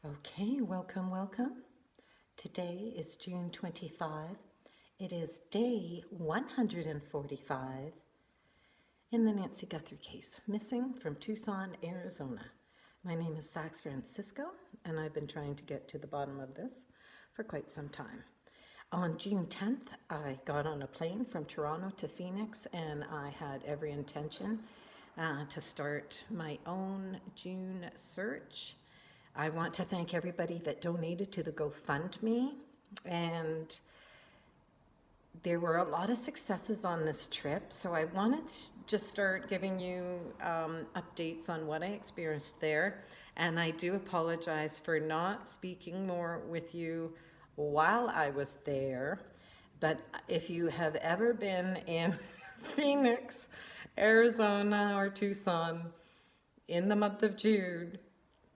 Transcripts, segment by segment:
Okay, welcome. Today is June 25. It is day 145 in the Nancy Guthrie case, missing from Tucson, Arizona. My name is Sax Francisco, and I've been trying to get to the bottom of this for quite some time. On June 10th, I got on a plane from Toronto to Phoenix, and I had every intention to start my own June search. I want to thank everybody that donated to the GoFundMe, and there were a lot of successes on this trip. So I wanted to just start giving you updates on what I experienced there. And I do apologize for not speaking more with you while I was there. But if you have ever been in Phoenix, Arizona, or Tucson in the month of June,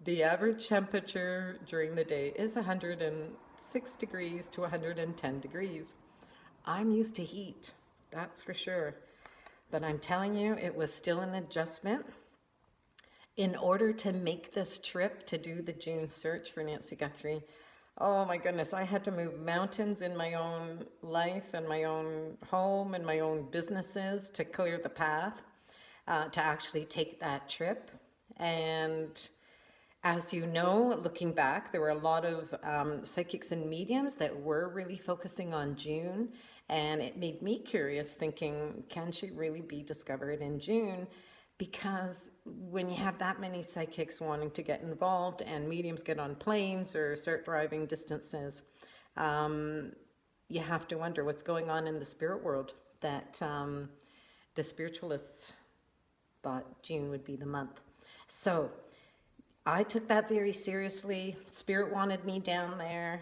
the average temperature during the day is 106 degrees to 110 degrees. I'm used to heat, that's for sure. But I'm telling you, it was still an adjustment. In order to make this trip to do the June search for Nancy Guthrie, oh my goodness, I had to move mountains in my own life and my own home and my own businesses to clear the path to actually take that trip. And as you know, looking back, there were a lot of psychics and mediums that were really focusing on June, and it made me curious, thinking, can she really be discovered in June? Because when you have that many psychics wanting to get involved and mediums get on planes or start driving distances, you have to wonder what's going on in the spirit world that the spiritualists thought June would be the month. So I took that very seriously. Spirit wanted me down there.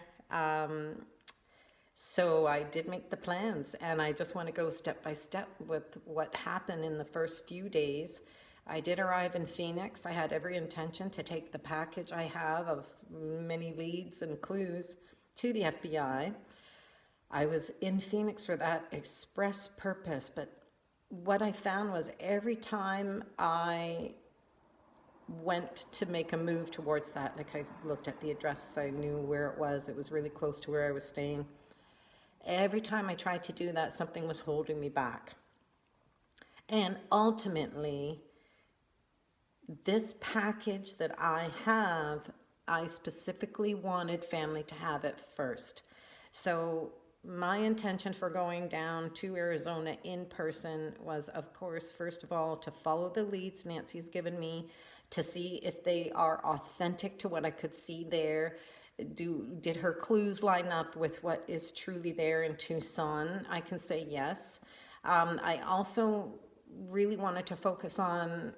So I did make the plans, and I just want to go step by step with what happened in the first few days. I did arrive in Phoenix. I had every intention to take the package I have of many leads and clues to the FBI. I was in Phoenix for that express purpose, but what I found was every time I went to make a move towards that, like I looked at the address, I knew where it was really close to where I was staying. Every time I tried to do that, something was holding me back. And ultimately, this package that I have, I specifically wanted family to have it first. So my intention for going down to Arizona in person was, of course, first of all, to follow the leads Nancy's given me, to see if they are authentic to what I could see there. Did her clues line up with what is truly there in Tucson? I can say yes. I also really wanted to focus on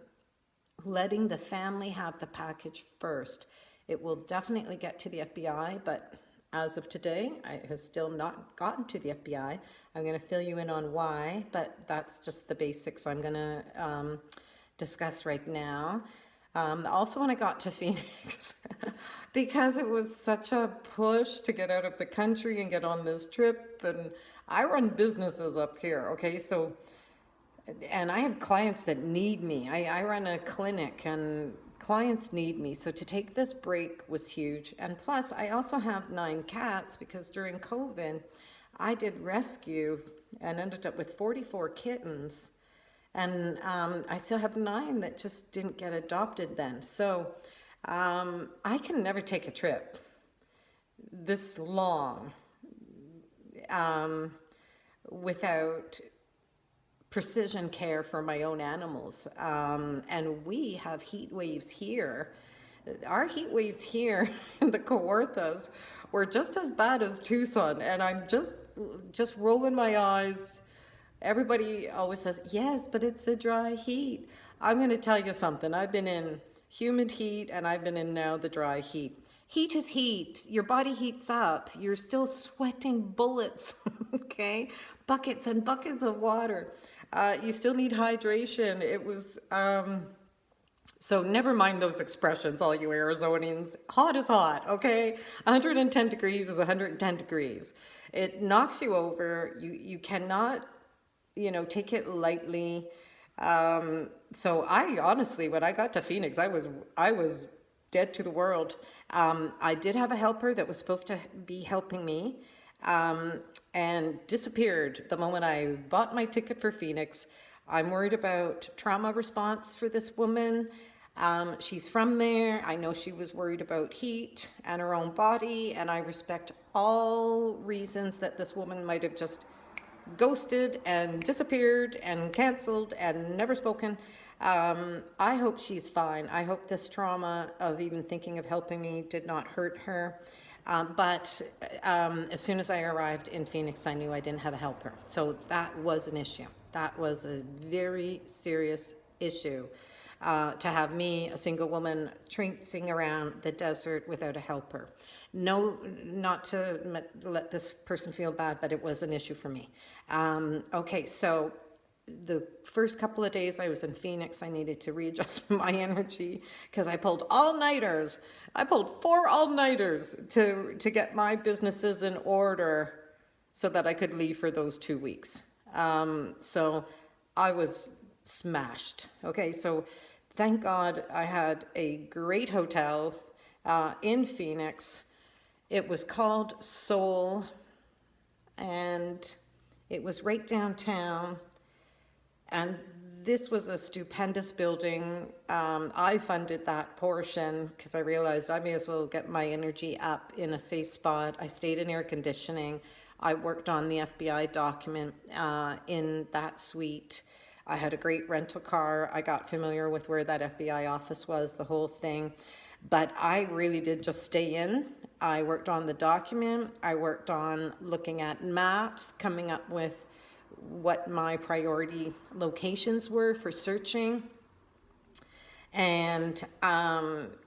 letting the family have the package first. It will definitely get to the FBI, but as of today, it has still not gotten to the FBI. I'm going to fill you in on why, but that's just the basics I'm going to discuss right now. Also, when I got to Phoenix, because it was such a push to get out of the country and get on this trip, and I run businesses up here, okay? So, and I have clients that need me. I run a clinic, and clients need me. So to take this break was huge. And plus, I also have 9 cats because during COVID, I did rescue and ended up with 44 kittens. And I still have 9 that just didn't get adopted then. So I can never take a trip this long without precision care for my own animals. And we have heat waves here. Our heat waves here in the Kawarthas were just as bad as Tucson. And I'm just rolling my eyes. Everybody always says, yes, but it's the dry heat. I'm going to tell you something. I've been in humid heat, and I've been in now the dry heat. Heat is heat. Your body heats up. You're still sweating bullets, okay? Buckets and buckets of water. You still need hydration. It was, so never mind those expressions, all you Arizonians. Hot is hot, okay? 110 degrees is 110 degrees. It knocks you over. You cannot, take it lightly. So I honestly, when I got to Phoenix, I was dead to the world. I did have a helper that was supposed to be helping me, and disappeared the moment I bought my ticket for Phoenix. I'm worried about trauma response for this woman. She's from there. I know she was worried about heat and her own body, and I respect all reasons that this woman might have just ghosted and disappeared and canceled and never spoken. I hope she's fine. I hope this trauma of even thinking of helping me did not hurt her. But as soon as I arrived in Phoenix, I knew I didn't have a helper. So that was an issue. That was a very serious issue. To have me, a single woman, traipsing around the desert without a helper. No, not to let this person feel bad, but it was an issue for me. Okay, so the first couple of days I was in Phoenix, I needed to readjust my energy because I pulled all-nighters. I pulled 4 all-nighters to get my businesses in order so that I could leave for those 2 weeks. So I was smashed. Okay, so thank God I had a great hotel in Phoenix. It was called Soul, and it was right downtown. And this was a stupendous building. I funded that portion because I realized I may as well get my energy up in a safe spot. I stayed in air conditioning. I worked on the FBI document in that suite. I had a great rental car. I got familiar with where that FBI office was, the whole thing. But I really did just stay in. I worked on the document. I worked on looking at maps, coming up with what my priority locations were for searching. And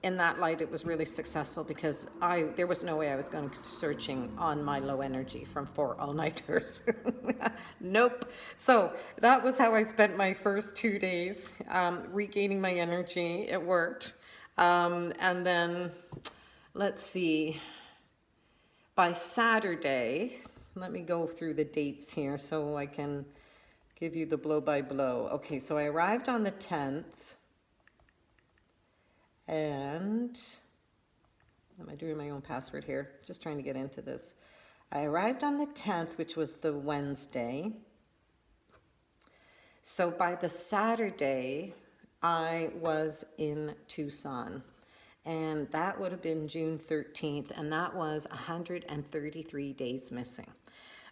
in that light, it was really successful because there was no way I was going searching on my low energy from 4 all-nighters. Nope. So that was how I spent my first 2 days, regaining my energy. It worked. And then, let's see, by Saturday, let me go through the dates here so I can give you the blow-by-blow. Okay, so I arrived on the 10th. And, am I doing my own password here? Just trying to get into this. I arrived on the 10th, which was the Wednesday. So by the Saturday, I was in Tucson. And that would have been June 13th, and that was 133 days missing.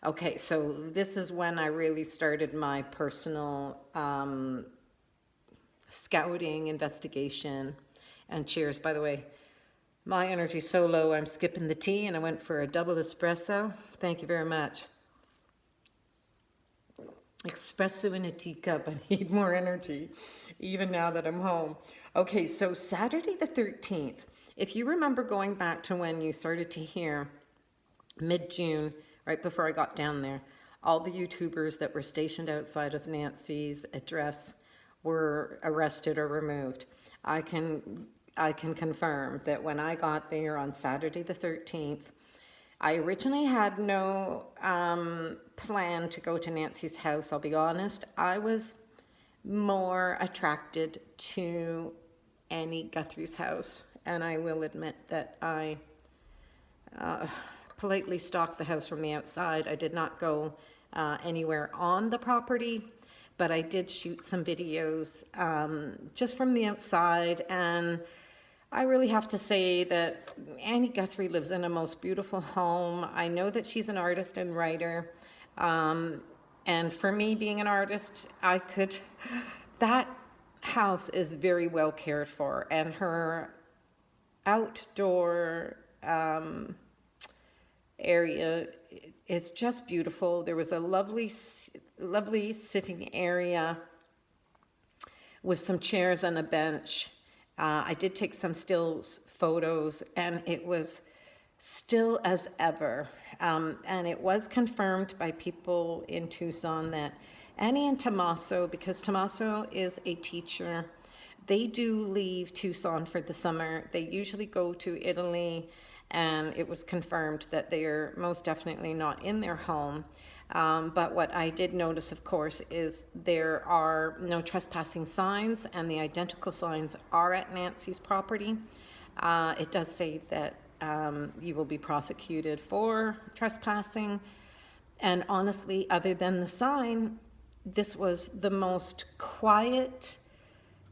Okay, so this is when I really started my personal scouting investigation. And cheers, by the way. My energy's so low, I'm skipping the tea, and I went for a double espresso. Thank you very much. Espresso in a teacup. I need more energy, even now that I'm home. Okay, so Saturday the 13th. If you remember going back to when you started to hear mid-June, right before I got down there, all the YouTubers that were stationed outside of Nancy's address were arrested or removed. I can confirm that when I got there on Saturday the 13th, I originally had no plan to go to Nancy's house, I'll be honest. I was more attracted to Annie Guthrie's house, and I will admit that I politely stalked the house from the outside. I did not go anywhere on the property, but I did shoot some videos just from the outside, and I really have to say that Annie Guthrie lives in a most beautiful home. I know that she's an artist and writer, and for me being an artist, that house is very well cared for, and her outdoor area is just beautiful. There was a lovely sitting area with some chairs and a bench. I did take some stills photos, and it was still as ever. And it was confirmed by people in Tucson that Annie and Tommaso, because Tommaso is a teacher, they do leave Tucson for the summer. They usually go to Italy, and it was confirmed that they are most definitely not in their home. But what I did notice, of course, is there are no trespassing signs, and the identical signs are at Nancy's property. It does say that you will be prosecuted for trespassing. And honestly, other than the sign, this was the most quiet,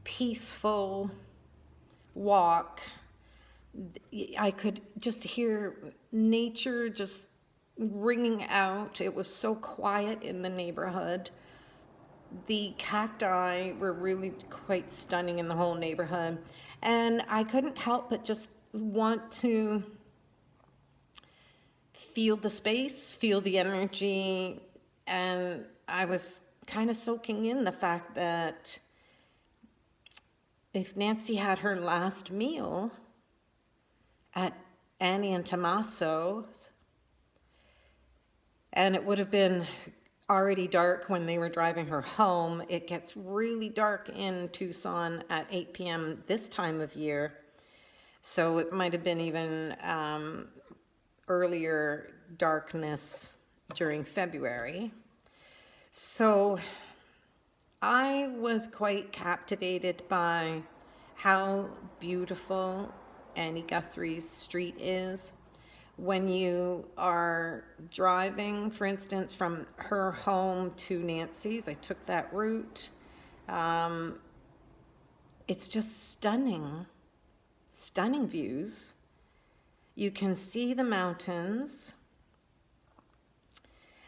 peaceful walk. I could just hear nature just ringing out. It was so quiet in the neighborhood. The cacti were really quite stunning in the whole neighborhood. And I couldn't help but just want to feel the space, feel the energy. And I was kind of soaking in the fact that if Nancy had her last meal at Annie and Tommaso's, and it would have been already dark when they were driving her home. It gets really dark in Tucson at 8 p.m. this time of year. So it might have been even earlier darkness during February. So I was quite captivated by how beautiful Annie Guthrie's street is. When you are driving, for instance, from her home to Nancy's, I took that route. It's just stunning, stunning views. You can see the mountains.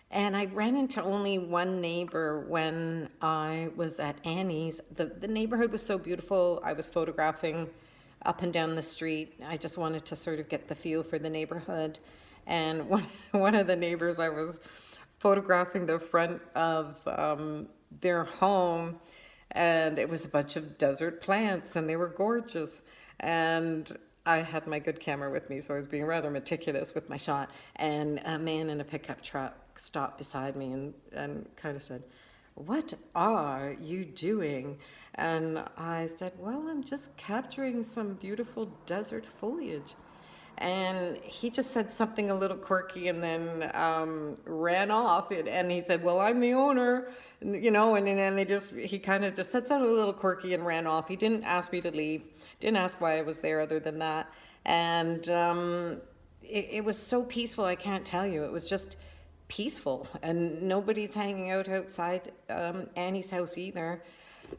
And I ran into only one neighbor when I was at Annie's. The neighborhood was so beautiful. I was photographing up and down the street. I just wanted to sort of get the feel for the neighborhood. And one of the neighbors, I was photographing the front of their home, and it was a bunch of desert plants, and they were gorgeous. And I had my good camera with me, so I was being rather meticulous with my shot. And a man in a pickup truck stopped beside me and kind of said, "What are you doing?" And I said, "Well, I'm just capturing some beautiful desert foliage." And he just said something a little quirky and then ran off. And he said, "Well, I'm the owner," you know, and then he kind of just said something a little quirky and ran off. He didn't ask me to leave, didn't ask why I was there other than that. And it was so peaceful, I can't tell you. It was just peaceful, and nobody's hanging out outside Annie's house either.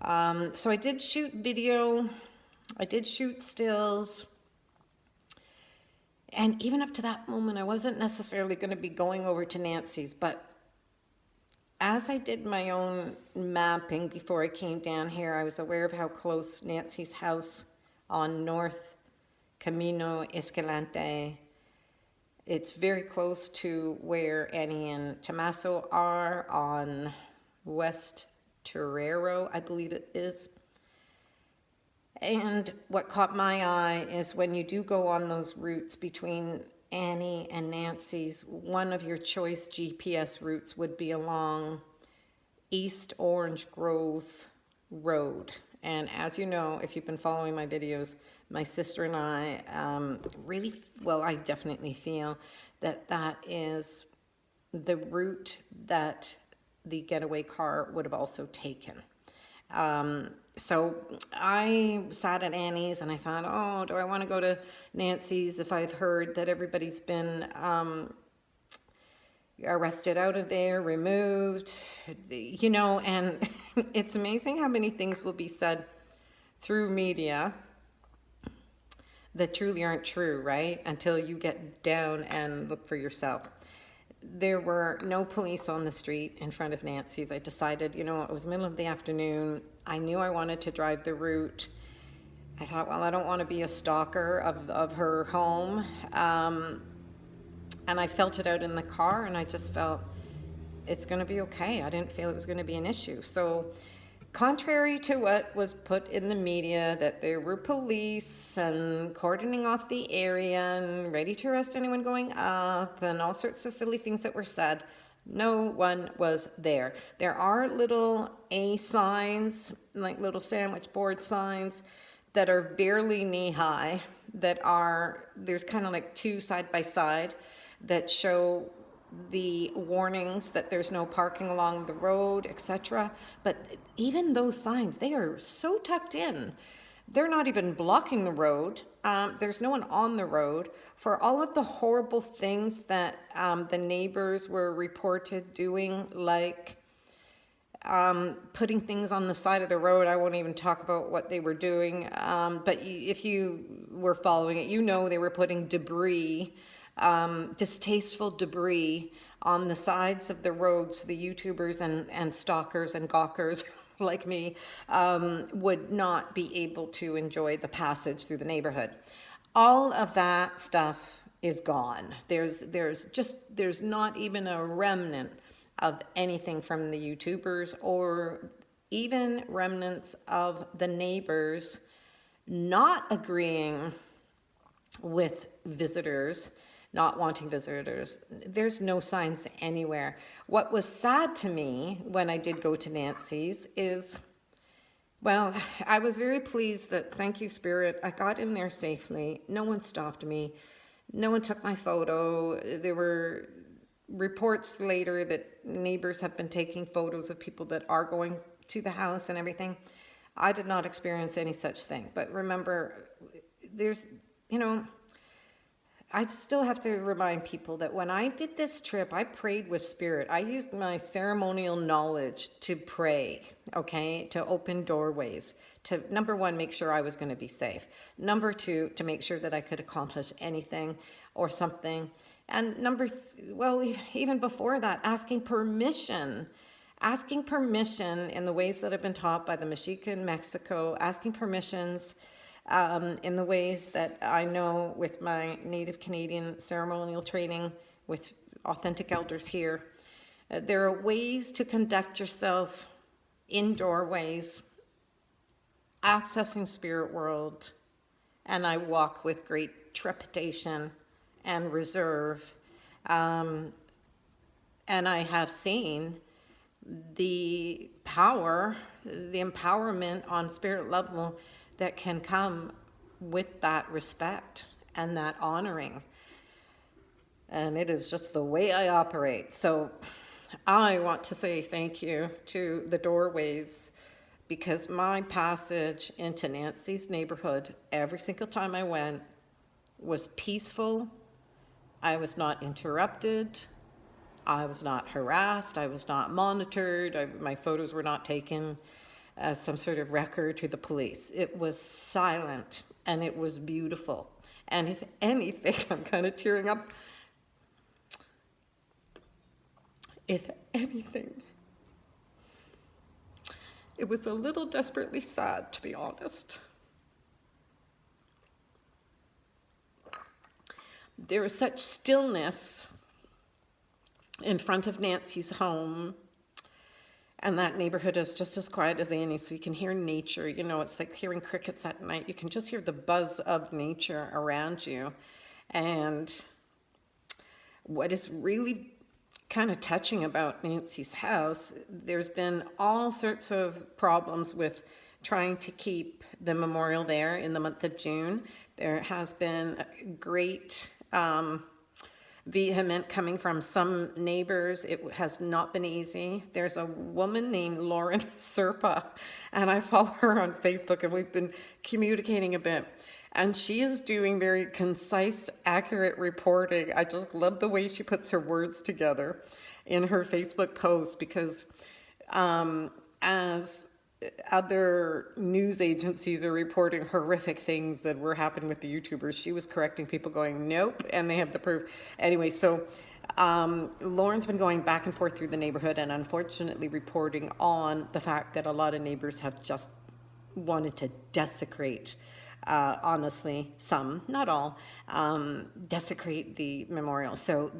So I did shoot video, I did shoot stills, and even up to that moment I wasn't necessarily going to be going over to Nancy's, but as I did my own mapping before I came down here, I was aware of how close Nancy's house on North Camino Escalante. It's very close to where Annie and Tommaso are on West Torero, I believe it is. And what caught my eye is when you do go on those routes between Annie and Nancy's, one of your choice GPS routes would be along East Orange Grove Road. And as you know, if you've been following my videos, my sister and I I definitely feel that that is the route that the getaway car would have also taken. So I sat at Annie's and I thought, oh, do I want to go to Nancy's if I've heard that everybody's been arrested out of there, removed, you know, and it's amazing how many things will be said through media that truly aren't true, right? Until you get down and look for yourself. There were no police on the street in front of Nancy's. I decided, you know, it was middle of the afternoon. I knew I wanted to drive the route. I thought, well, I don't want to be a stalker of her home. And I felt it out in the car, and I just felt it's going to be okay. I didn't feel it was going to be an issue. So contrary to what was put in the media, that there were police and cordoning off the area and ready to arrest anyone going up and all sorts of silly things that were said, no one was there. There are little A signs, like little sandwich board signs that are barely knee-high, there's kind of like two side by side that show the warnings that there's no parking along the road, etc. But even those signs, they are so tucked in They're not even blocking the road. There's no one on the road. For all of the horrible things that the neighbors were reported doing, like putting things on the side of the road. I won't even talk about what they were doing. But if you were following it, you know they were putting debris, distasteful debris on the sides of the roads. The YouTubers and stalkers and gawkers like me would not be able to enjoy the passage through the neighborhood. All of that stuff is gone. There's not even a remnant of anything from the YouTubers, or even remnants of the neighbors not agreeing with visitors, not wanting visitors. There's no signs anywhere. What was sad to me when I did go to Nancy's is, well, I was very pleased that, thank you, Spirit, I got in there safely. No one stopped me. No one took my photo. There were reports later that neighbors have been taking photos of people that are going to the house and everything. I did not experience any such thing. But remember, there's, I still have to remind people that when I did this trip, I prayed with Spirit. I used my ceremonial knowledge to pray, okay, to open doorways, to, number one, make sure I was going to be safe. Number two, to make sure that I could accomplish anything or something. And even before that, asking permission in the ways that have been taught by the Mexica in Mexico, asking permissions in the ways that I know with my Native Canadian ceremonial training with authentic elders here. There are ways to conduct yourself in doorways, accessing spirit world, and I walk with great trepidation and reserve. And I have seen the power, the empowerment on spirit level that can come with that respect and that honoring. And it is just the way I operate. So I want to say thank you to the doorways, because my passage into Nancy's neighborhood every single time I went was peaceful. I was not interrupted. I was not harassed. I was not monitored. My photos were not taken as some sort of record to the police. It was silent and it was beautiful. And if anything, I'm kind of tearing up. If anything, it was a little desperately sad, to be honest. There was such stillness in front of Nancy's home, and that neighborhood is just as quiet as any, so you can hear nature. It's like hearing crickets at night. You can just hear the buzz of nature around you. And what is really kind of touching about Nancy's house, there's been all sorts of problems with trying to keep the memorial there in the month of June. There has been great vehement coming from some neighbors. It has not been easy. There's a woman named Lauren Serpa, and I follow her on Facebook, and we've been communicating a bit. And she is doing very concise, accurate reporting. I just love the way she puts her words together in her Facebook post, because as other news agencies are reporting horrific things that were happening with the YouTubers, she was correcting people going, nope, and they have the proof. Anyway, so Lauren's been going back and forth through the neighborhood and unfortunately reporting on the fact that a lot of neighbors have just wanted to desecrate, honestly, some, not all, desecrate the memorial. So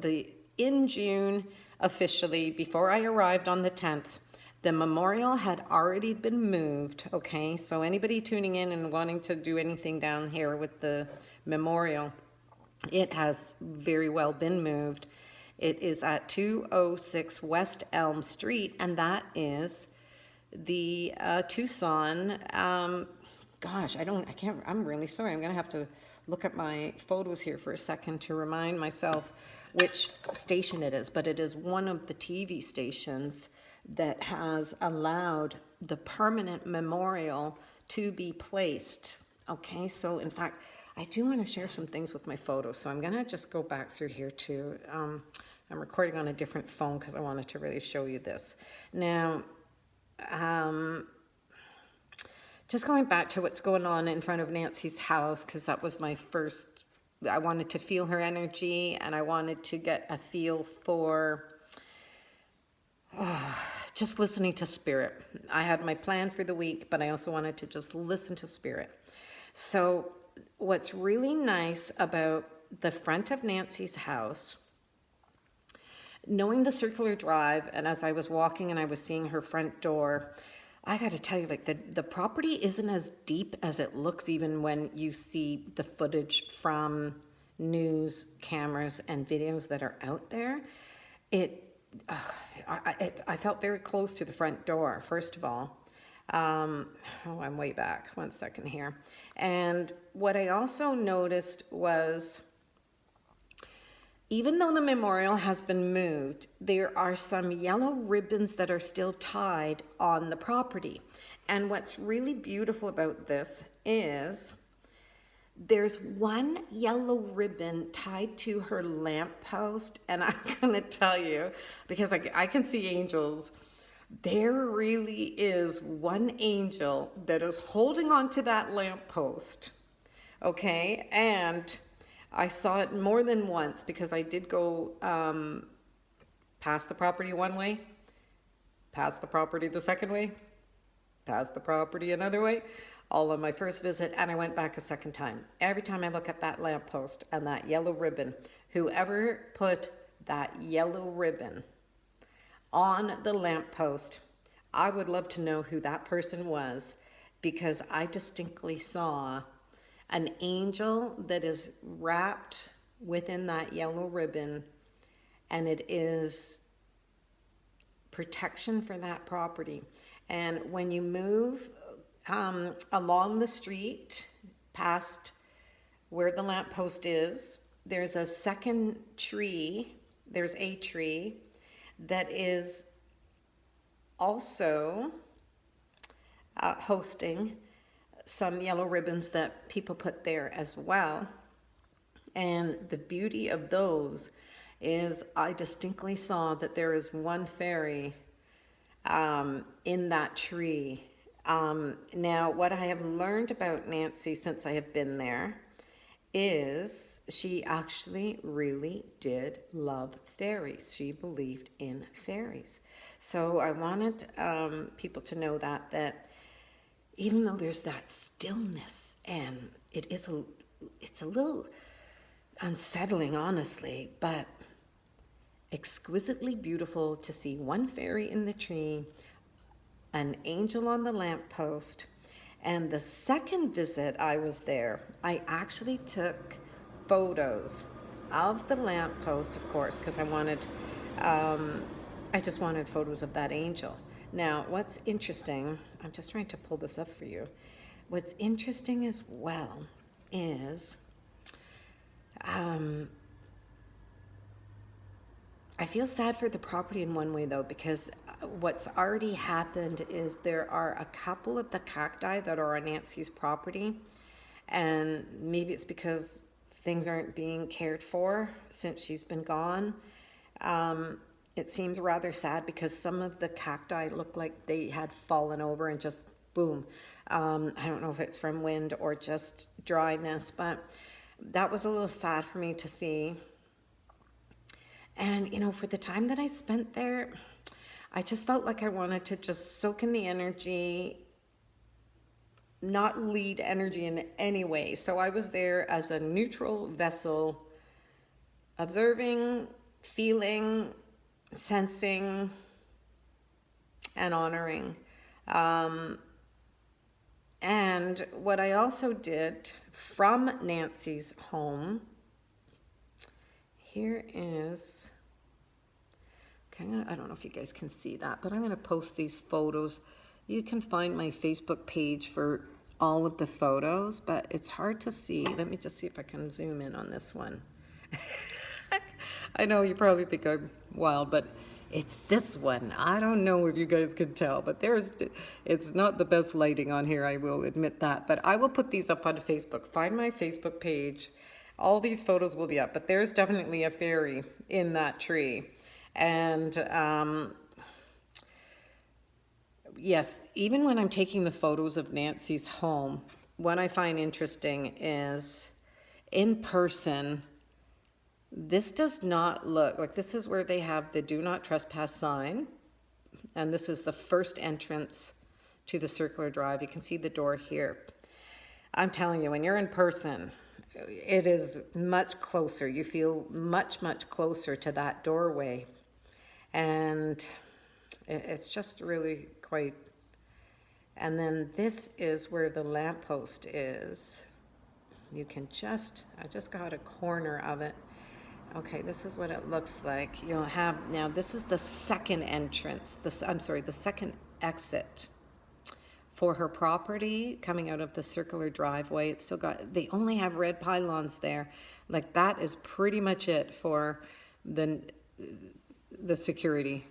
in June, officially, before I arrived on the 10th, the memorial had already been moved, okay? So anybody tuning in and wanting to do anything down here with the memorial, it has very well been moved. It is at 206 West Elm Street, and that is the Tucson, I'm really sorry. I'm gonna have to look at my photos here for a second to remind myself which station it is, but it is one of the TV stations that has allowed the permanent memorial to be placed. Okay, so in fact, I do want to share some things with my photos, so I'm going to just go back through here too. I'm recording on a different phone because I wanted to really show you this. Now, just going back to what's going on in front of Nancy's house, because that was my first, I wanted to feel her energy, and I wanted to get a feel for just listening to spirit. I had my plan for the week, but I also wanted to just listen to spirit. So what's really nice about the front of Nancy's house, knowing the circular drive, and as I was walking and I was seeing her front door, I got to tell you, like the property isn't as deep as it looks, even when you see the footage from news cameras and videos that are out there. I felt very close to the front door, first of all. I'm way back. 1 second here. And what I also noticed was, even though the memorial has been moved, there are some yellow ribbons that are still tied on the property. And what's really beautiful about this is there's one yellow ribbon tied to her lamppost. And I'm going to tell you, because I can see angels, there really is one angel that is holding on to that lamppost. Okay, and I saw it more than once because I did go past the property one way, past the property the second way, past the property another way, all on my first visit, and I went back a second time. Every time I look at that lamppost and that yellow ribbon, whoever put that yellow ribbon on the lamppost, I would love to know who that person was, because I distinctly saw an angel that is wrapped within that yellow ribbon, and it is protection for that property. And when you move along the street past where the lamppost is, there's a second tree, there's a tree that is also hosting some yellow ribbons that people put there as well. And the beauty of those is I distinctly saw that there is one fairy in that tree. Now, what I have learned about Nancy since I have been there is she actually really did love fairies. She believed in fairies. So I wanted people to know that even though there's that stillness, and it's a little unsettling, honestly, but exquisitely beautiful to see one fairy in the tree, an angel on the lamppost. And the second visit I was there, I actually took photos of the lamppost, of course, because I just wanted photos of that angel. Now, what's interesting, I'm just trying to pull this up for you. What's interesting as well is I feel sad for the property in one way, though, because what's already happened is there are a couple of the cacti that are on Nancy's property, and maybe it's because things aren't being cared for since she's been gone. It seems rather sad because some of the cacti look like they had fallen over and just boom. I don't know if it's from wind or just dryness, but that was a little sad for me to see. And, you know, for the time that I spent there, I just felt like I wanted to just soak in the energy, not lead energy in any way. So I was there as a neutral vessel, observing, feeling, sensing, and honoring. And what I also did from Nancy's home, here is, okay, I don't know if you guys can see that, but I'm going to post these photos. You can find my Facebook page for all of the photos, but it's hard to see. Let me just see if I can zoom in on this one. I know you probably think I'm wild, but It's this one. I don't know if you guys can tell, but it's not the best lighting on here, I will admit that. But I will put these up on Facebook. Find my Facebook page. All these photos will be up, but there's definitely a fairy in that tree. And yes, even when I'm taking the photos of Nancy's home, what I find interesting is in person, this does not look like, this is where they have the do not trespass sign. And this is the first entrance to the circular drive. You can see the door here. I'm telling you, when you're in person, it is much closer. You feel much, much closer to that doorway. And it's just really quite. And then this is where the lamppost is. You can I just got a corner of it. Okay, this is what it looks like. You'll have, now this is the second entrance, the second exit for her property coming out of the circular driveway. It's still got, they only have red pylons there. Like that is pretty much it for the security.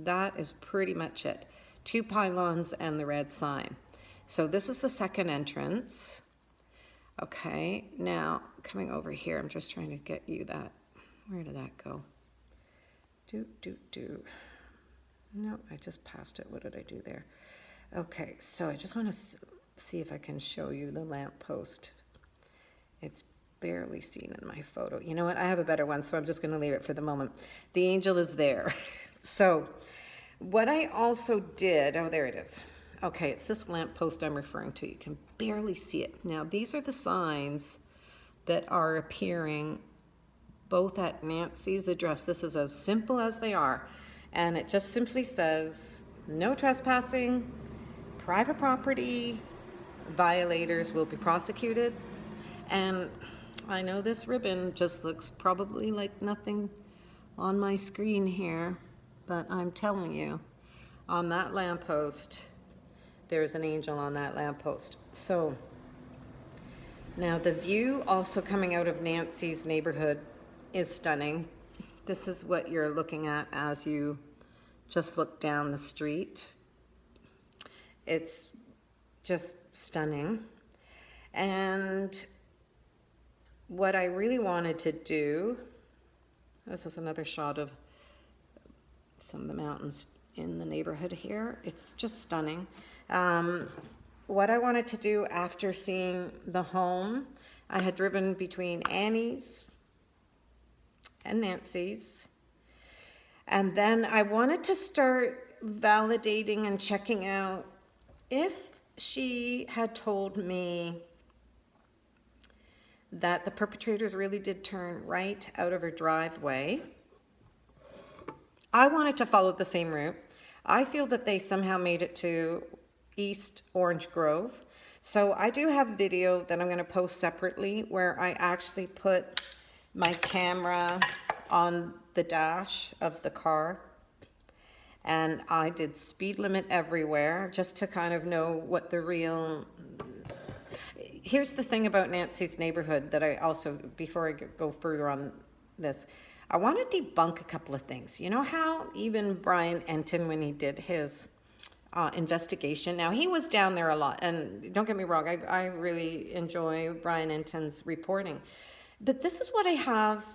That is pretty much it. 2 pylons and the red sign. So this is the second entrance. Okay, now coming over here, I'm just trying to get you that. Where did that go? No, I just passed it. What did I do there? Okay, so I just want to see if I can show you the lamppost. It's barely seen in my photo. You know what? I have a better one, so I'm just going to leave it for the moment. The angel is there. So what I also did, oh, there it is. Okay, it's this lamppost I'm referring to. You can barely see it. Now, these are the signs that are appearing both at Nancy's address. This is as simple as they are. And it just simply says, no trespassing, private property, violators will be prosecuted. And I know this ribbon just looks probably like nothing on my screen here, but I'm telling you, on that lamppost, there's an angel on that lamppost. So now the view also coming out of Nancy's neighborhood is stunning. This is what you're looking at as you just look down the street. It's just stunning. And what I really wanted to do, this is another shot of some of the mountains in the neighborhood here. It's just stunning. What I wanted to do after seeing the home, I had driven between Annie's and Nancy's. And then I wanted to start validating and checking out if she had told me that the perpetrators really did turn right out of her driveway. I wanted to follow the same route. I feel that they somehow made it to East Orange Grove. So I do have video that I'm going to post separately where I actually put my camera on the dash of the car. And I did speed limit everywhere just to kind of know what the real... Here's the thing about Nancy's neighborhood that I also, before I go further on this, I want to debunk a couple of things. You know how even Brian Enton, when he did his investigation, now he was down there a lot, and don't get me wrong, I really enjoy Brian Enton's reporting. But this is what I have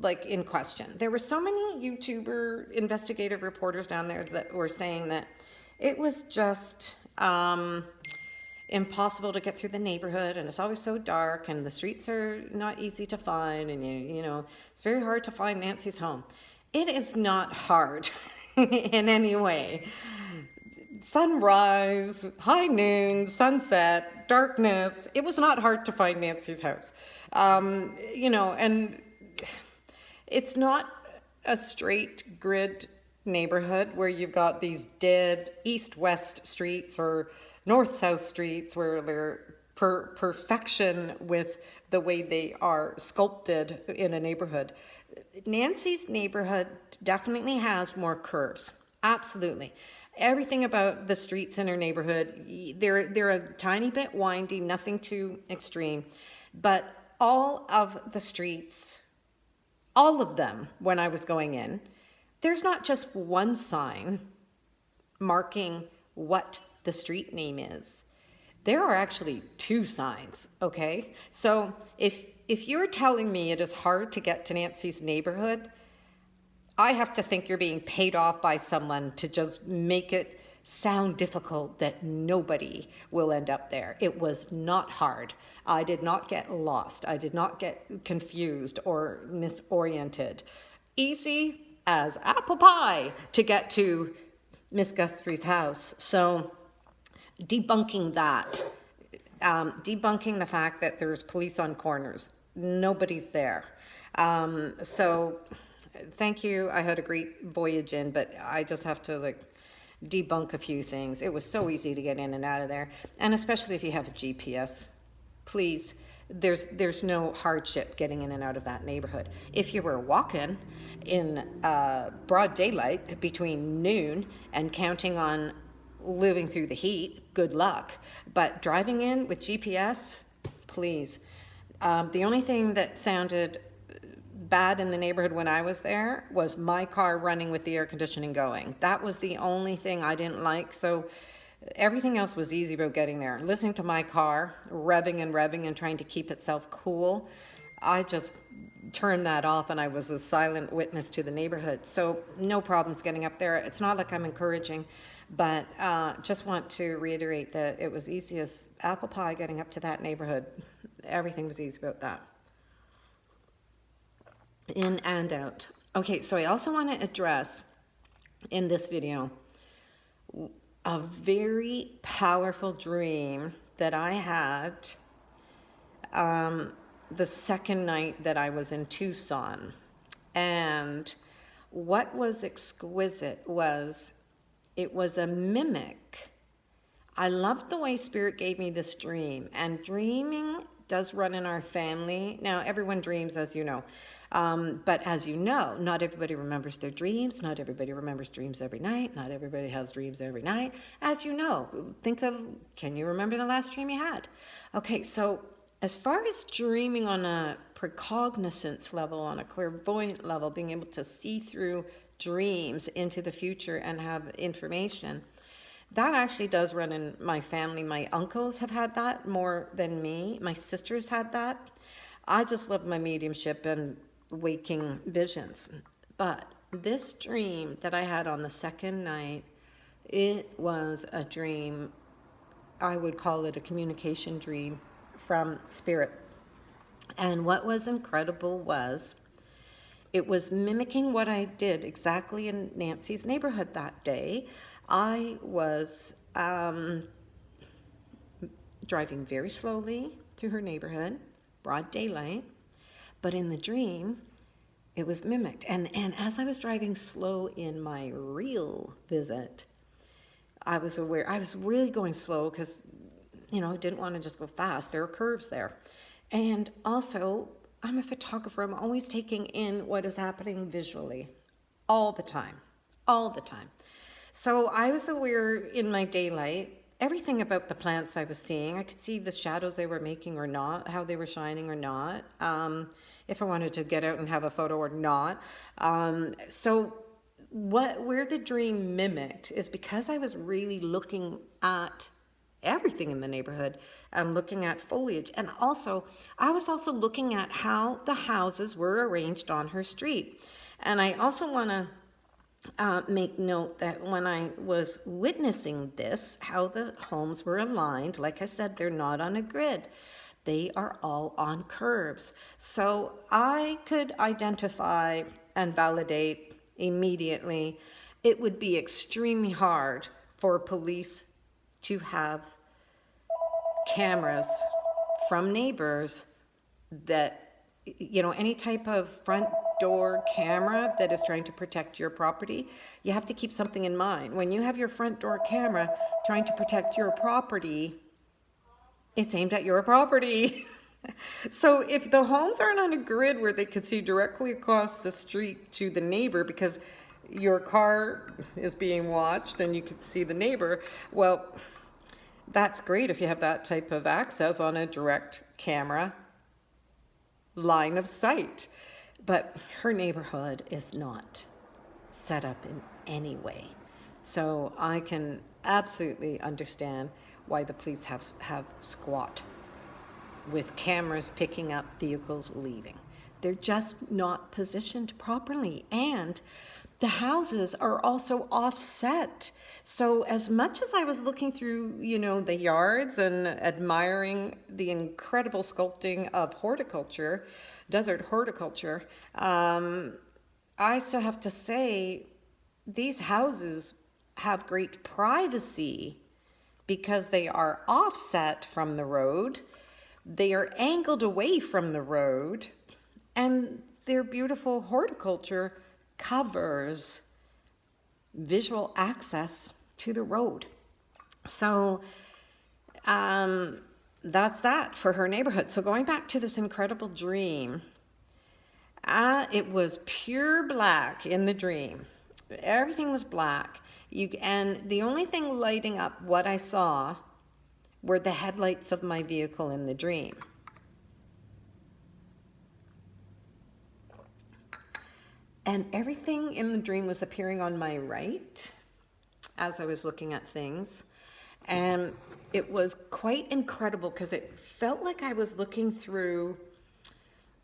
like in question. There were so many YouTuber investigative reporters down there that were saying that it was just impossible to get through the neighborhood, and it's always so dark, and the streets are not easy to find, and you know, it's very hard to find Nancy's home. It is not hard in any way. Sunrise, high noon, sunset, darkness, it was not hard to find Nancy's house. You know, and it's not a straight grid neighborhood where you've got these dead east-west streets or north-south streets where they're perfection with the way they are sculpted in a neighborhood. Nancy's neighborhood definitely has more curves. Absolutely. Everything about the streets in her neighborhood, they're a tiny bit windy, nothing too extreme. But all of the streets, all of them, when I was going in, There's not just one sign marking what the street name is. There are actually two signs, okay? So if you're telling me it is hard to get to Nancy's neighborhood, I have to think you're being paid off by someone to just make it sound difficult that nobody will end up there. It was not hard. I did not get lost. I did not get confused or misoriented. Easy as apple pie to get to Miss Guthrie's house. So debunking that, debunking the fact that there's police on corners. Nobody's there. So thank you. I had a great voyage in, but I just have to debunk a few things. It was so easy to get in and out of there. And especially if you have a GPS, please, there's no hardship getting in and out of that neighborhood. If you were walking in broad daylight between noon and counting on living through the heat, good luck. But driving in with GPS, please. The only thing that sounded bad in the neighborhood when I was there was my car running with the air conditioning going. That was the only thing I didn't like. So everything else was easy about getting there. Listening to my car revving and trying to keep itself cool, I just turned that off and I was a silent witness to the neighborhood. So no problems getting up there. It's not like I'm encouraging, but just want to reiterate that it was easy as apple pie getting up to that neighborhood. Everything was easy about that. In and out. Okay, so I also want to address in this video a very powerful dream that I had the second night that I was in Tucson. And what was exquisite was it was a mimic. I loved the way Spirit gave me this dream, and dreaming does run in our family. Now, everyone dreams, as you know. But as you know, not everybody remembers their dreams. Not everybody remembers dreams every night. Not everybody has dreams every night. As you know, think of, can you remember the last dream you had? Okay, so as far as dreaming on a precognizance level, on a clairvoyant level, being able to see through dreams into the future and have information, that actually does run in my family. My uncles have had that more than me. My sisters had that. I just love my mediumship and waking visions. But this dream that I had on the second night, it was a dream. I would call it a communication dream from Spirit. And what was incredible was it was mimicking what I did exactly in Nancy's neighborhood that day. I was driving very slowly through her neighborhood, broad daylight, but in the dream, it was mimicked. And as I was driving slow in my real visit, I was aware, I was really going slow because, I didn't want to just go fast. There are curves there. And also, I'm a photographer. I'm always taking in what is happening visually all the time. So I was aware in my daylight, everything about the plants I was seeing. I could see the shadows they were making or not, how they were shining or not, if I wanted to get out and have a photo or not. So where the dream mimicked is because I was really looking at everything in the neighborhood and looking at foliage. And also, I was also looking at how the houses were arranged on her street. And I also want to make note that when I was witnessing this, how the homes were aligned, like I said, they're not on a grid. They are all on curves. So I could identify and validate immediately. It would be extremely hard for police to have cameras from neighbors that, any type of front door camera that is trying to protect your property. You have to keep something in mind. When you have your front door camera trying to protect your property, it's aimed at your property. So if the homes aren't on a grid where they could see directly across the street to the neighbor because your car is being watched and you can see the neighbor, well, that's great if you have that type of access on a direct camera line of sight. But her neighborhood is not. set up in any way. So I can absolutely understand why the police have squat with cameras picking up vehicles leaving. They're just not positioned properly. And the houses are also offset. So as much as I was looking through, the yards and admiring the incredible sculpting of horticulture, desert horticulture, I still have to say these houses have great privacy because they are offset from the road. They are angled away from the road, and their beautiful horticulture covers visual access to the road. So that's that for her neighborhood. So going back to this incredible dream, it was pure black in the dream. Everything was black. And the only thing lighting up what I saw were the headlights of my vehicle in the dream. And everything in the dream was appearing on my right as I was looking at things. And it was quite incredible because it felt like I was looking through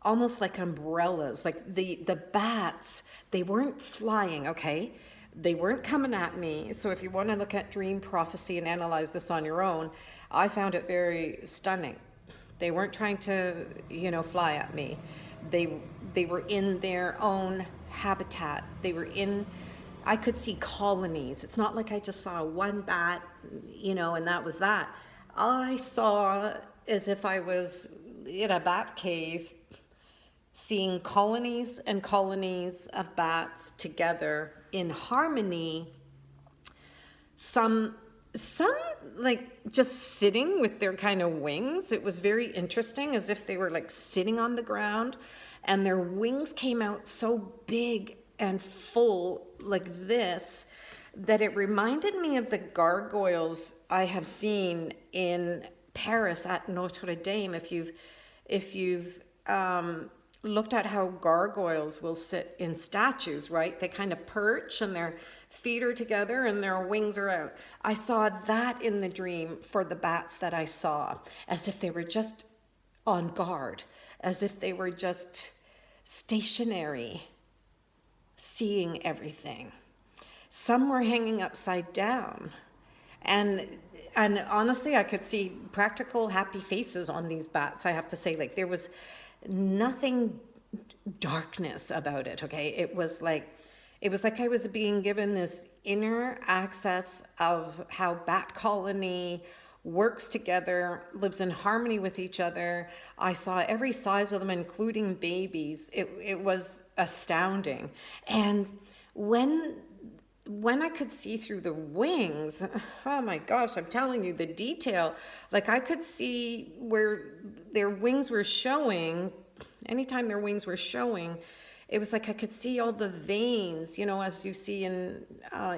almost like umbrellas. Like the bats, they weren't flying, okay? They weren't coming at me. So if you want to look at dream prophecy and analyze this on your own, I found it very stunning. They weren't trying to, fly at me. They were in their own habitat. I could see colonies. It's not like I just saw one bat, and that was that. I saw as if I was in a bat cave, seeing colonies and colonies of bats together in harmony. Some like just sitting with their kind of wings. It was very interesting, as if they were like sitting on the ground, and their wings came out so big and full like this that it reminded me of the gargoyles I have seen in Paris at Notre Dame. If you've looked at how gargoyles will sit in statues, right? They kind of perch and their feet are together and their wings are out. I saw that in the dream for the bats that I saw, as if they were just on guard, as if they were just stationary, seeing everything. Some were hanging upside down. And honestly, I could see practical happy faces on these bats, I have to say. Like, there was nothing darkness about it, okay? It was like I was being given this inner access of how bat colony works together, lives in harmony with each other. I saw every size of them, including babies. It was astounding. And when I could see through the wings, oh my gosh, I'm telling you the detail. Like, I could see where their wings were showing. Anytime their wings were showing, it was like I could see all the veins, as you see in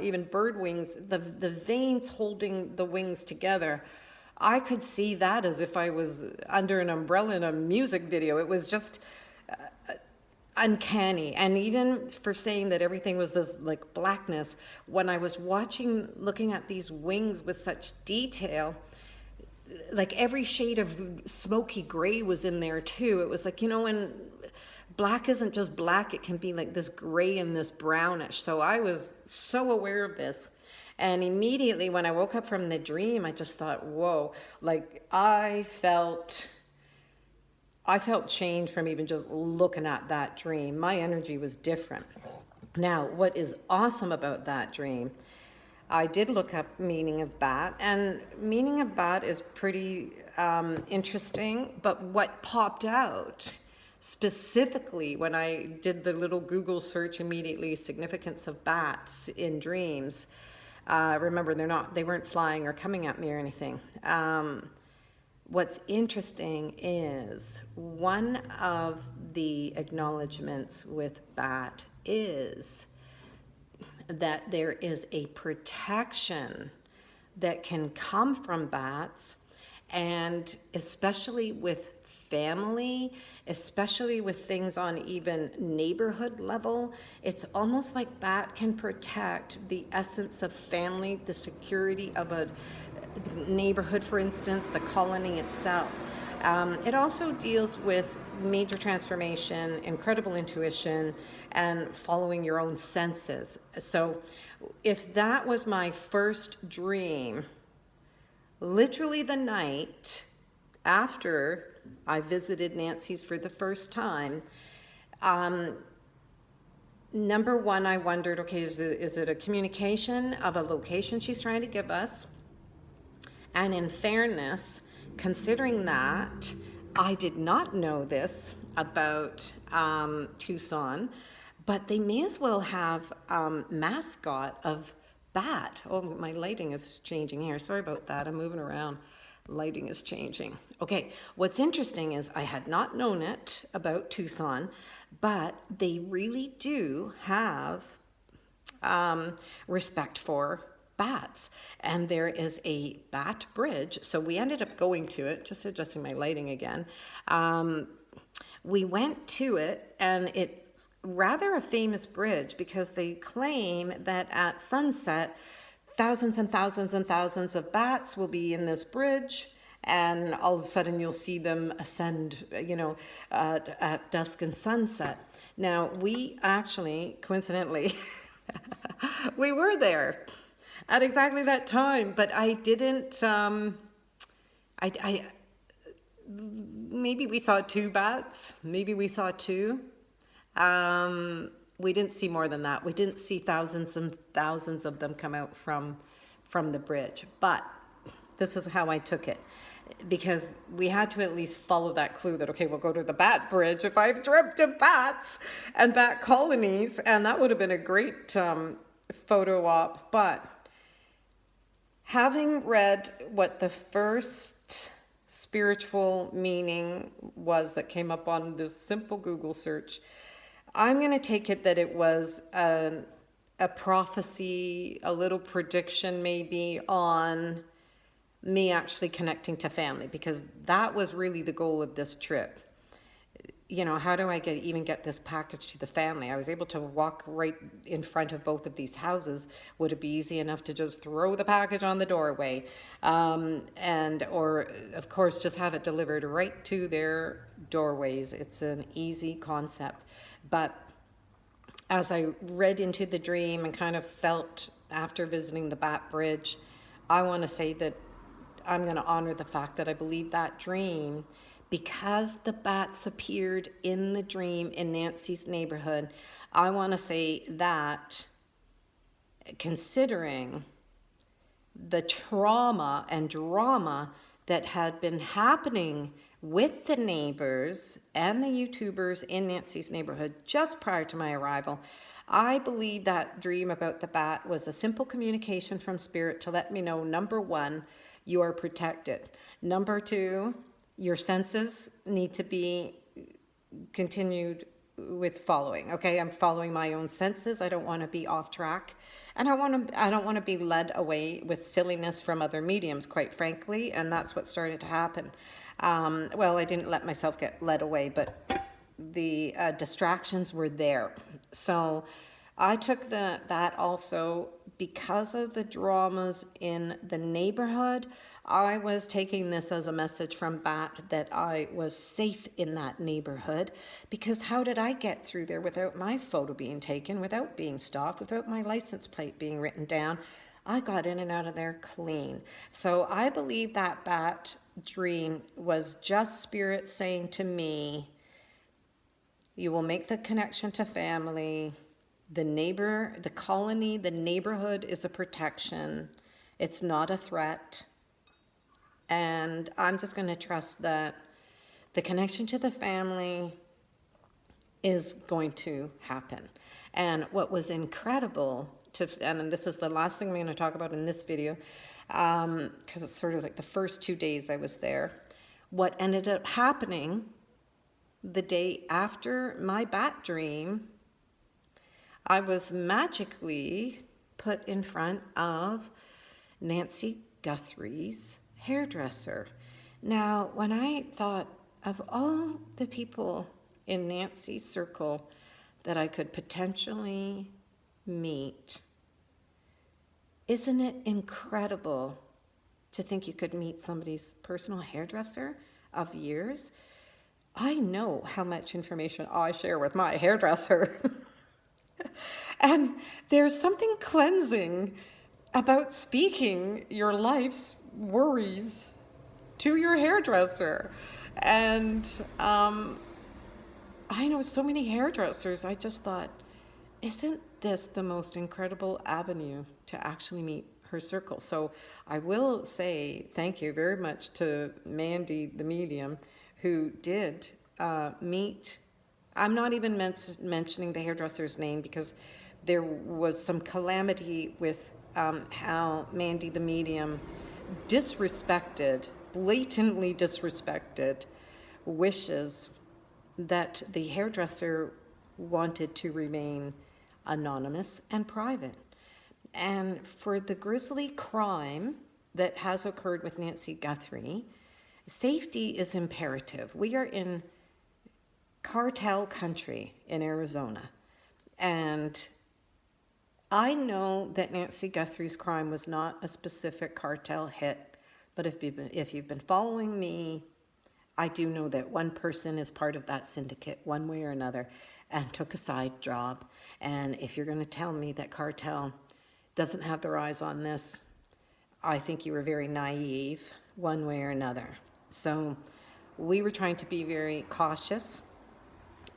even bird wings, the veins holding the wings together. I could see that as if I was under an umbrella in a music video. It was just uncanny. And even for saying that everything was this like blackness, when I was looking at these wings with such detail, like every shade of smoky gray was in there too. It was like, when black isn't just black, it can be like this gray and this brownish. So I was so aware of this. And immediately when I woke up from the dream, I just thought, whoa, like I felt change from even just looking at that dream. My energy was different. Now, what is awesome about that dream, I did look up meaning of bat, and meaning of bat is pretty interesting, but what popped out specifically when I did the little Google search immediately, significance of bats in dreams, remember they weren't flying or coming at me or anything. What's interesting is one of the acknowledgements with bat is that there is a protection that can come from bats, and especially with family, especially with things on even neighborhood level. It's almost like that can protect the essence of family, the security of a neighborhood, for instance, the colony itself. It also deals with major transformation, incredible intuition, and following your own senses. So if that was my first dream, literally the night after I visited Nancy's for the first time, number one, I wondered, okay, is it a communication of a location she's trying to give us? And in fairness, considering that I did not know this about Tucson, but they may as well have mascot of bat. Oh, my lighting is changing here. Sorry about that. I'm moving around. Lighting is changing. Okay, what's interesting is I had not known it about Tucson, but they really do have respect for bats, and there is a bat bridge. So we ended up going to it, just adjusting my lighting again. We went to it, and it's rather a famous bridge because they claim that at sunset, thousands and thousands and thousands of bats will be in this bridge, and all of a sudden you'll see them ascend, at dusk and sunset. Now, we actually, coincidentally, we were there at exactly that time, but I didn't, maybe we saw 2 bats, maybe we saw 2. We didn't see more than that. We didn't see thousands and thousands of them come out from the bridge, but this is how I took it, because we had to at least follow that clue that, okay, we'll go to the bat bridge if I've dreamt of bats and bat colonies, and that would have been a great photo op. But having read what the first spiritual meaning was that came up on this simple Google search, I'm going to take it that it was a prophecy, a little prediction maybe on me actually connecting to family, because that was really the goal of this trip. How do I even get this package to the family? I was able to walk right in front of both of these houses. Would it be easy enough to just throw the package on the doorway? Or of course, just have it delivered right to their doorways. It's an easy concept. But as I read into the dream and kind of felt after visiting the Bat Bridge, I want to say that I'm going to honor the fact that I believe that dream, because the bats appeared in the dream in Nancy's neighborhood. I want to say that, considering the trauma and drama that had been happening with the neighbors and the YouTubers in Nancy's neighborhood just prior to my arrival, I believe that dream about the bat was a simple communication from spirit to let me know, number one, you are protected. Number two, your senses need to be continued with following. Okay, I'm following my own senses. I don't want to be off track, and I don't want to be led away with silliness from other mediums, quite frankly. And that's what started to happen. Well, I didn't let myself get led away, but the distractions were there. So I took that also because of the dramas in the neighborhood. I was taking this as a message from Bat that I was safe in that neighborhood, because how did I get through there without my photo being taken, without being stopped, without my license plate being written down? I got in and out of there clean. So I believe that Bat dream was just spirit saying to me, you will make the connection to family. The neighbor, the colony, the neighborhood is a protection. It's not a threat. And I'm just going to trust that the connection to the family is going to happen. And what was incredible, and this is the last thing I'm going to talk about in this video, because it's sort of like the first 2 days I was there. What ended up happening the day after my bat dream, I was magically put in front of Nancy Guthrie's hairdresser. Now, when I thought of all the people in Nancy's circle that I could potentially meet, isn't it incredible to think you could meet somebody's personal hairdresser of years? I know how much information I share with my hairdresser. And there's something cleansing about speaking your life's worries to your hairdresser. And I know so many hairdressers. I just thought, isn't this the most incredible avenue to actually meet her circle? So I will say thank you very much to Mandy, the medium, who did meet. I'm not even mentioning the hairdresser's name because there was some calamity with how Mandy, the medium, blatantly disrespected wishes that the hairdresser wanted to remain anonymous and private. And for the grisly crime that has occurred with Nancy Guthrie, safety is imperative. We are in cartel country in Arizona. And I know that Nancy Guthrie's crime was not a specific cartel hit, but if you've been following me, I do know that one person is part of that syndicate one way or another and took a side job. And if you're going to tell me that cartel doesn't have their eyes on this, I think you were very naive one way or another. So we were trying to be very cautious.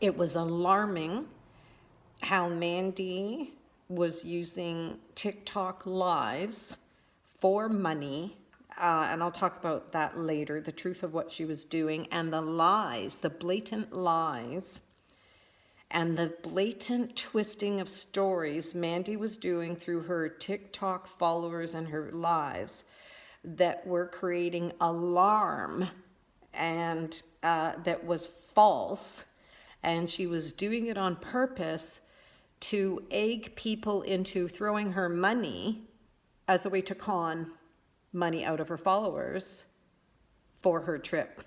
It was alarming how Mandy was using TikTok lives for money. And I'll talk about that later, the truth of what she was doing and the lies, the blatant lies and the blatant twisting of stories Mandy was doing through her TikTok followers and her lives that were creating alarm and that was false. And she was doing it on purpose to egg people into throwing her money as a way to con money out of her followers for her trip.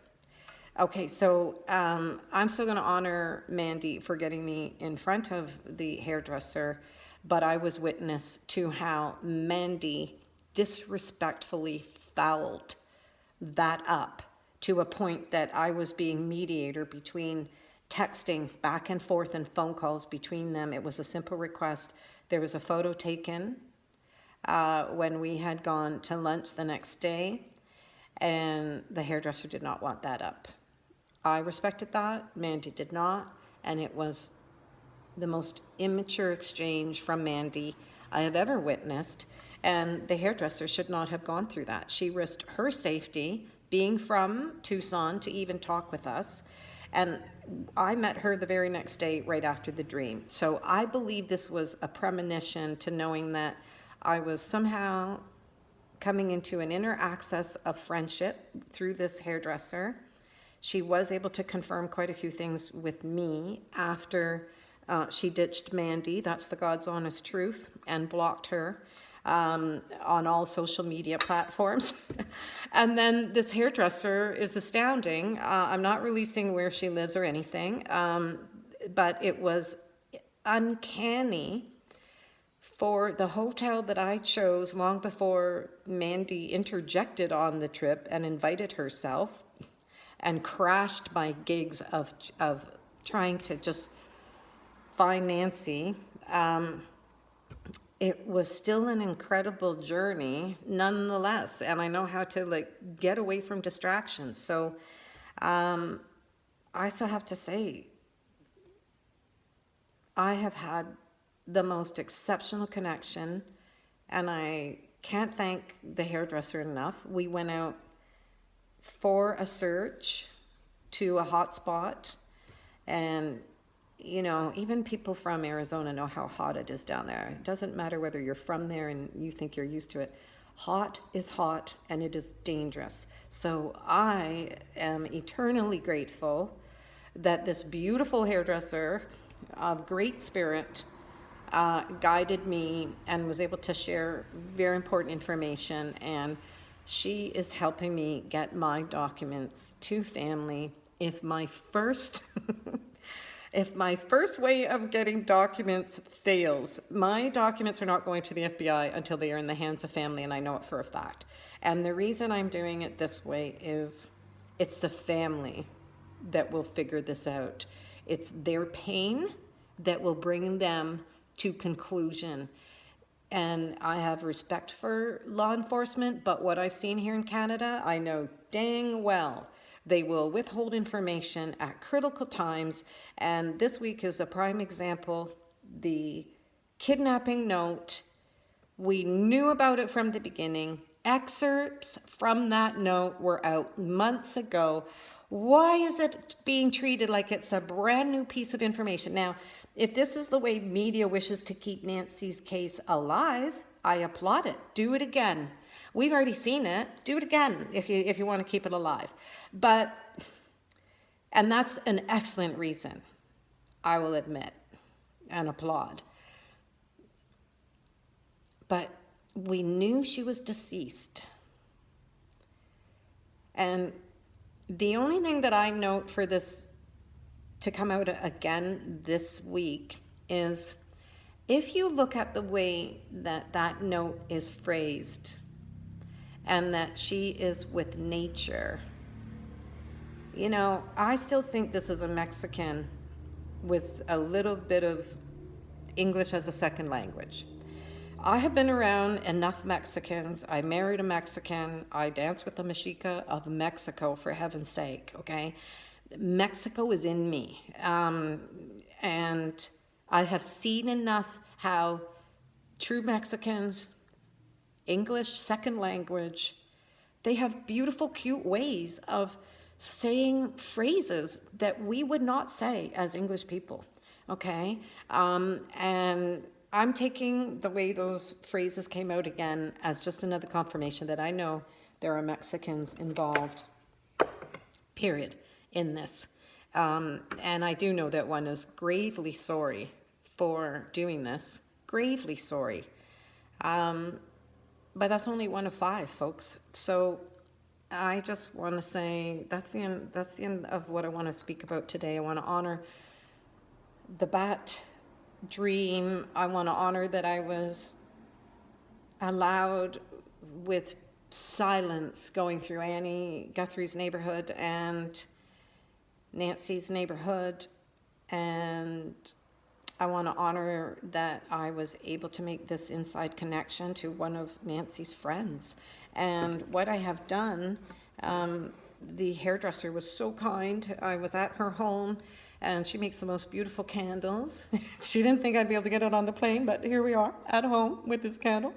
Okay, so I'm still going to honor Mandy for getting me in front of the hairdresser, but I was witness to how Mandy disrespectfully fouled that up to a point that I was being mediator between texting back and forth and phone calls between them. It was a simple request. There was a photo taken when we had gone to lunch the next day, and the hairdresser did not want that up. I respected that, Mandy did not, and it was the most immature exchange from Mandy I have ever witnessed, and the hairdresser should not have gone through that. She risked her safety, being from Tucson, to even talk with us, and I met her the very next day right after the dream. So I believe this was a premonition to knowing that I was somehow coming into an inner access of friendship through this hairdresser. She was able to confirm quite a few things with me after she ditched Mandy, that's the God's honest truth, and blocked her on all social media platforms. And then this hairdresser is astounding. I'm not releasing where she lives or anything, but it was uncanny for the hotel that I chose long before Mandy interjected on the trip and invited herself and crashed my gigs of trying to just find Nancy. It was still an incredible journey nonetheless, and I know how to get away from distractions. So I still have to say, I have had the most exceptional connection, and I can't thank the hairdresser enough. We went out for a search to a hot spot, and even people from Arizona know how hot it is down there. It doesn't matter whether you're from there and you think you're used to it. Hot is hot, and it is dangerous. So I am eternally grateful that this beautiful hairdresser of great spirit guided me and was able to share very important information, and she is helping me get my documents to family if my first if my first way of getting documents fails, my documents are not going to the FBI until they are in the hands of family, and I know it for a fact. And the reason I'm doing it this way is it's the family that will figure this out. It's their pain that will bring them to conclusion. And I have respect for law enforcement, but what I've seen here in Canada, I know dang well they will withhold information at critical times. And this week is a prime example. The kidnapping note, we knew about it from the beginning. Excerpts from that note were out months ago. Why is it being treated like it's a brand new piece of information? Now, if this is the way media wishes to keep Nancy's case alive, I applaud it. Do it again. We've already seen it. Do it again if you want to keep it alive. And that's an excellent reason, I will admit and applaud. But we knew she was deceased. And the only thing that I note for this to come out again this week is if you look at the way that that note is phrased and that she is with nature, you know, I still think this is a Mexican with a little bit of English as a second language. I have been around enough Mexicans. I married a Mexican. I danced with the Mexica of Mexico, for heaven's sake, okay? Mexico is in me. And I have seen enough how true Mexicans, English second language, they have beautiful, cute ways of saying phrases that we would not say as English people, okay? And I'm taking the way those phrases came out again as just another confirmation that I know there are Mexicans involved, period, in this. And I do know that one is gravely sorry for doing this, gravely sorry. But that's only one of 5, folks. So I just want to say that's the end of what I want to speak about today. I want to honor the Bat dream. I want to honor that I was allowed with silence going through Annie Guthrie's neighborhood and Nancy's neighborhood, and I want to honor that I was able to make this inside connection to one of Nancy's friends. And what I have done, the hairdresser was so kind. I was at her home, and she makes the most beautiful candles. She didn't think I'd be able to get it on the plane, but here we are at home with this candle.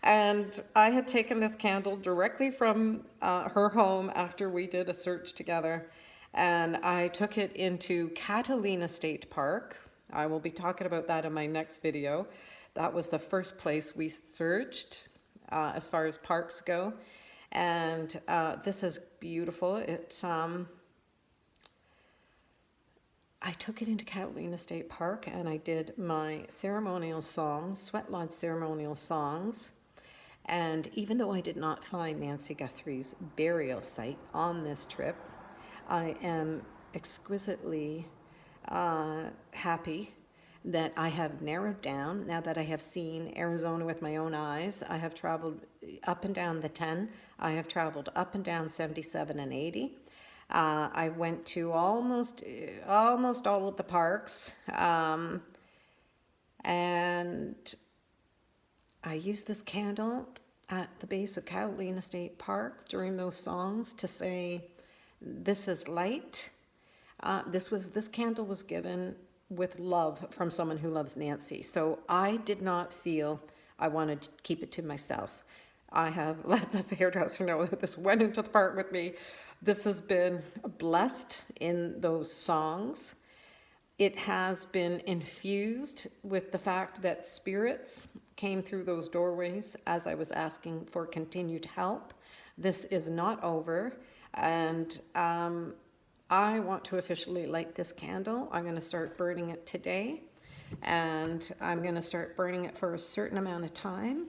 And I had taken this candle directly from her home after we did a search together. And I took it into Catalina State Park. I will be talking about that in my next video. That was the first place we searched as far as parks go. And this is beautiful. I took it into Catalina State Park and I did my ceremonial songs, Sweat Lodge ceremonial songs. And even though I did not find Nancy Guthrie's burial site on this trip, I am exquisitely happy that I have narrowed down, now that I have seen Arizona with my own eyes. I have traveled up and down the 10. I have traveled up and down 77 and 80. I went to almost all of the parks, and I used this candle at the base of Catalina State Park during those songs to say, this is light. This candle was given with love from someone who loves Nancy. So I did not feel I wanted to keep it to myself. I have let the hairdresser know that this went into the park with me. This has been blessed in those songs. It has been infused with the fact that spirits came through those doorways as I was asking for continued help. This is not over. And I want to officially light this candle. I'm going to start burning it today. And I'm going to start burning it for a certain amount of time.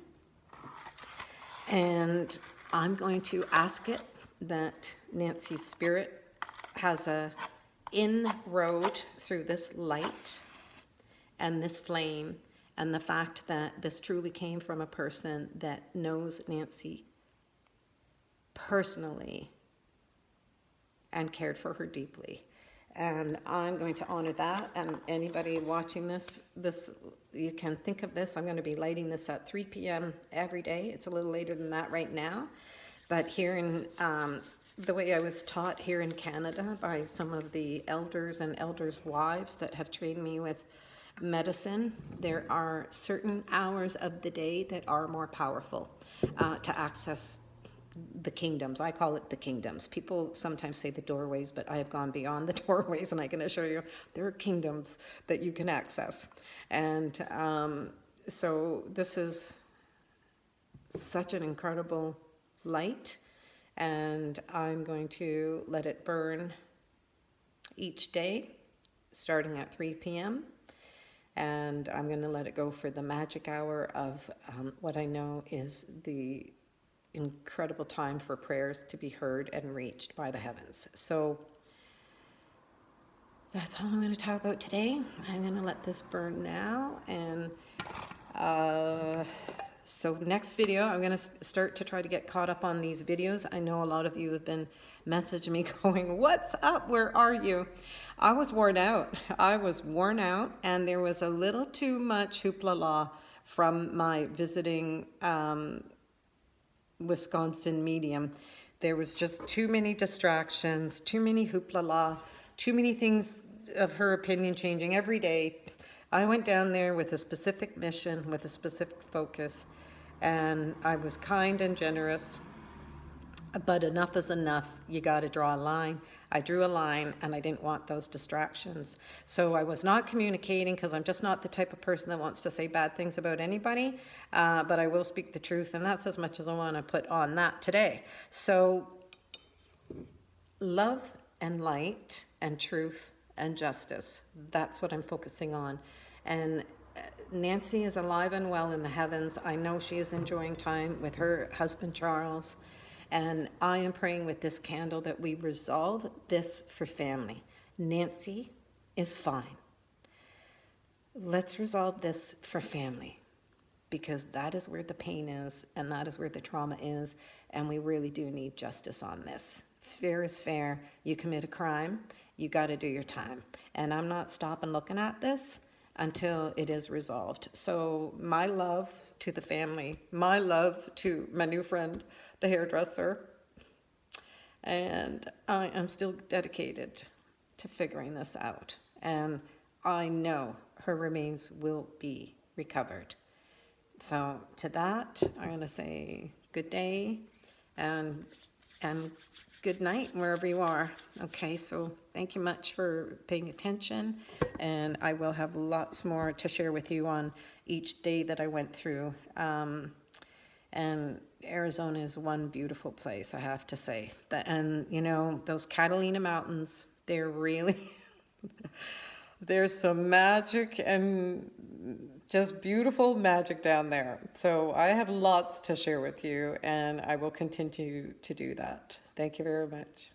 And I'm going to ask it that Nancy's spirit has a inroad through this light and this flame, and the fact that this truly came from a person that knows Nancy personally and cared for her deeply. And I'm going to honor that. And anybody watching this, you can think of this. I'm going to be lighting this at 3 p.m. every day. It's a little later than that right now. But here in the way I was taught here in Canada by some of the elders and elders' wives that have trained me with medicine, there are certain hours of the day that are more powerful to access the kingdoms. I call it the kingdoms. People sometimes say the doorways, but I have gone beyond the doorways, and I can assure you there are kingdoms that you can access. And so this is such an incredible light, and I'm going to let it burn each day, starting at 3 p.m. And I'm going to let it go for the magic hour of what I know is the incredible time for prayers to be heard and reached by the heavens. So that's all I'm going to talk about today. I'm going to let this burn now. And so next video, I'm going to start to try to get caught up on these videos. I know a lot of you have been messaging me going, what's up? Where are you? I was worn out. And there was a little too much hoopla from my visiting Wisconsin medium. There was just too many distractions, too many hoopla, too many things of her opinion changing every day. I went down there with a specific mission, with a specific focus, and I was kind and generous, but enough is enough. You got to draw a line. I drew a line, and I didn't want those distractions. So I was not communicating, because I'm just not the type of person that wants to say bad things about anybody, but I will speak the truth, and that's as much as I want to put on that today. So love and light and truth and justice, that's what I'm focusing on. And Nancy is alive and well in the heavens. I know she is enjoying time with her husband, Charles. And I am praying with this candle that we resolve this for family. Nancy is fine. Let's resolve this for family, because that is where the pain is, and that is where the trauma is, and we really do need justice on this. Fair is fair. You commit a crime, you got to do your time. And I'm not stopping looking at this until it is resolved. So my love to the family, my love to my new friend, the hairdresser, and I am still dedicated to figuring this out. And I know her remains will be recovered. So to that, I'm going to say good day and good night wherever you are. Okay, so thank you much for paying attention, and I will have lots more to share with you on each day that I went through. And Arizona is one beautiful place, I have to say. And you know, those Catalina Mountains, they're really there's some magic and just beautiful magic down there. So I have lots to share with you, and I will continue to do that. Thank you very much.